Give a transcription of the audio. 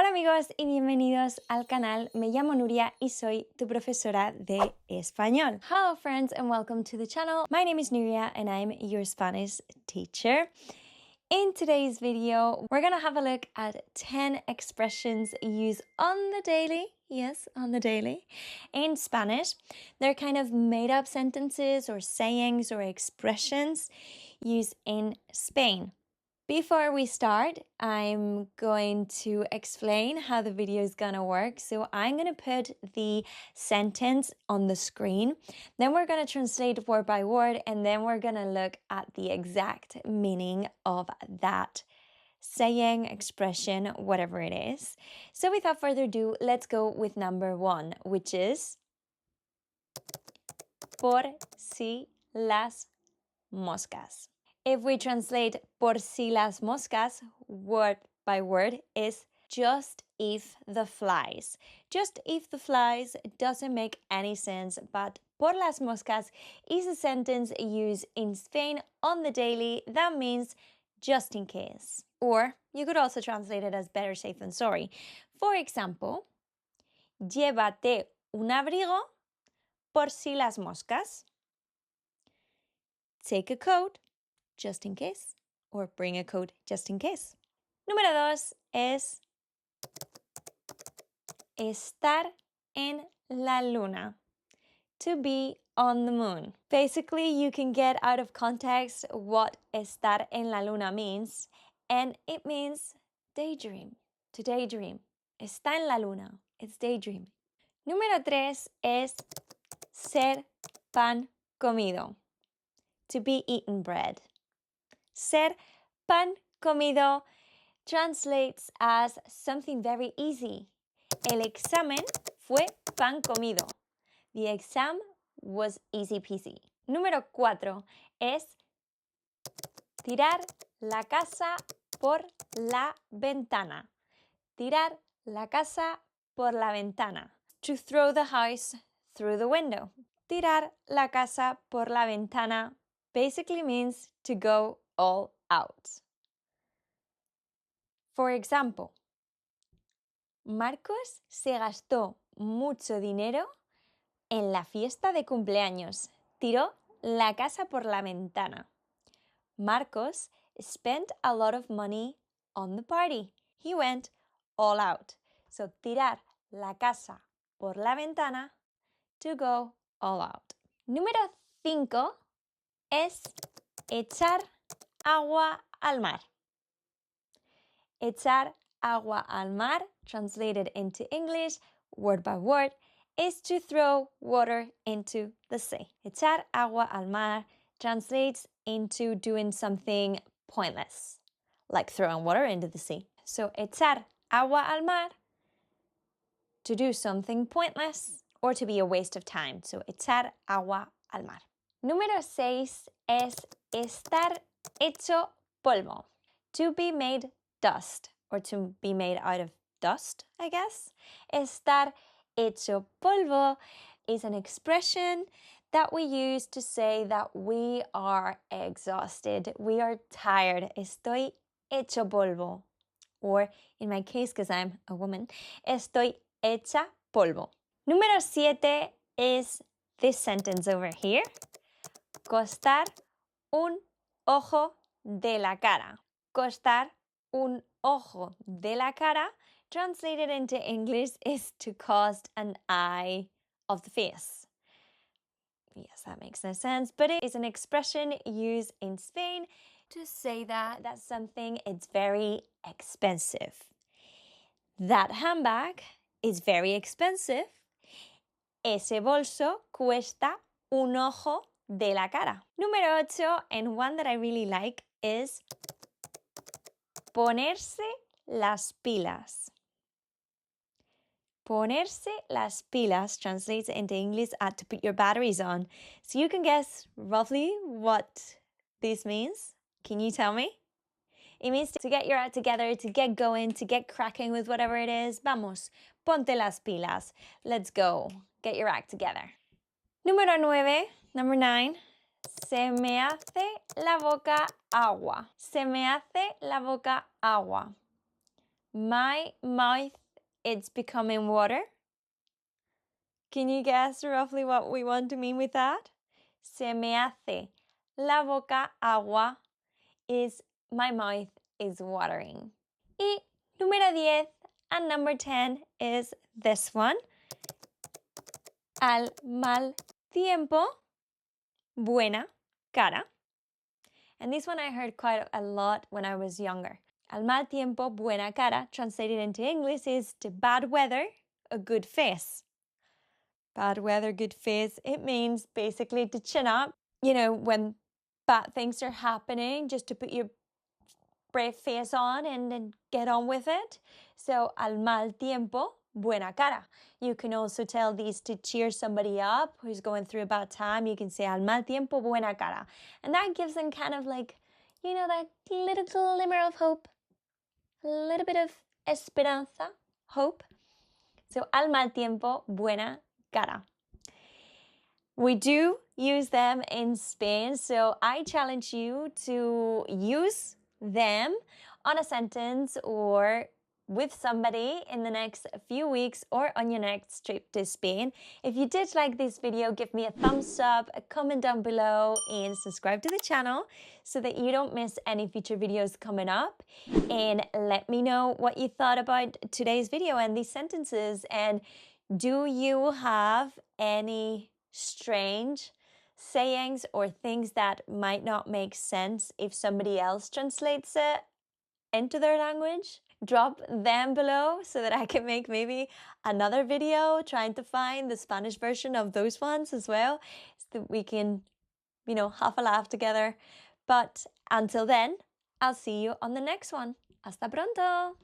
Hola amigos y bienvenidos al canal. Me llamo Nuria y soy tu profesora de español. Hello friends and welcome to the channel. My name is Nuria and I'm your Spanish teacher. In today's video, we're going to have a look at 10 expressions used on the daily, yes, on the daily, in Spanish. They're kind of made-up sentences or sayings or expressions used in Spain. Before we start, I'm going to explain how the video is gonna work. So I'm gonna put the sentence on the screen, then we're gonna translate word by word, and then we're gonna look at the exact meaning of that saying, expression, whatever it is. So without further ado, let's go with number 1, which is por si las moscas. If we translate por si las moscas, word by word, is just if the flies. Just if the flies doesn't make any sense, but por las moscas is a sentence used in Spain on the daily that means just in case. Or you could also translate it as better safe than sorry. For example, llévate un abrigo por si las moscas. Take a coat just in case, or bring a coat just in case. Número 2 es estar en la luna, to be on the moon. Basically, you can get out of context what estar en la luna means, and it means daydream, to daydream. Está en la luna, it's daydream. Número 3 es ser pan comido, to be eaten bread. Ser pan comido translates as something very easy. El examen fue pan comido. The exam was easy peasy. Número 4 es tirar la casa por la ventana. Tirar la casa por la ventana. To throw the house through the window. Tirar la casa por la ventana basically means to go all out. For example, Marcos se gastó mucho dinero en la fiesta de cumpleaños. Tiró la casa por la ventana. Marcos spent a lot of money on the party. He went all out. So, tirar la casa por la ventana, to go all out. Número 5 es echar agua al mar. Echar agua al mar, translated into English, word by word, is to throw water into the sea. Echar agua al mar translates into doing something pointless, like throwing water into the sea. So, echar agua al mar, to do something pointless or to be a waste of time. So, echar agua al mar. Número 6 es estar hecho polvo, to be made dust, or to be made out of dust, I guess. Estar hecho polvo is an expression that we use to say that we are exhausted, we are tired. Estoy hecho polvo. Or in my case, because I'm a woman, estoy hecha polvo. Número 7 is this sentence over here. Costar un ojo de la cara. Costar un ojo de la cara, translated into English, is to cost an eye of the face. Yes, that makes no sense, but it is an expression used in Spain to say that something is very expensive. That handbag is very expensive. Ese bolso cuesta un ojo de la cara. Número 8, and one that I really like, is ponerse las pilas. Ponerse las pilas translates into English as to put your batteries on. So you can guess roughly what this means. Can you tell me? It means to get your act together, to get going, to get cracking with whatever it is. Vamos, ponte las pilas. Let's go. Get your act together. Número 9, number 9. Se me hace la boca agua. Se me hace la boca agua. My mouth, it's becoming water. Can you guess roughly what we want to mean with that? Se me hace la boca agua is my mouth is watering. Y número 10 and number 10 is this one. Al mal tiempo, buena cara. And this one I heard quite a lot when I was younger. Al mal tiempo, buena cara, translated into English, is to bad weather, a good face. Bad weather, good face. It means basically to chin up, you know, when bad things are happening, just to put your brave face on and then get on with it. So, al mal tiempo, buena cara. You can also tell these to cheer somebody up who's going through a bad time. You can say al mal tiempo, buena cara. And that gives them kind of like, you know, that little glimmer of hope, a little bit of esperanza, hope. So, al mal tiempo, buena cara. We do use them in Spain, so I challenge you to use them on a sentence or with somebody in the next few weeks or on your next trip to Spain. If you did like this video, give me a thumbs up, a comment down below, and subscribe to the channel so that you don't miss any future videos coming up. And let me know what you thought about today's video and these sentences. And do you have any strange sayings or things that might not make sense if somebody else translates it into their language? Drop them below so that I can make maybe another video trying to find the Spanish version of those ones as well, so that we can, you know, have a laugh together. But until then, I'll see you on the next one. Hasta pronto!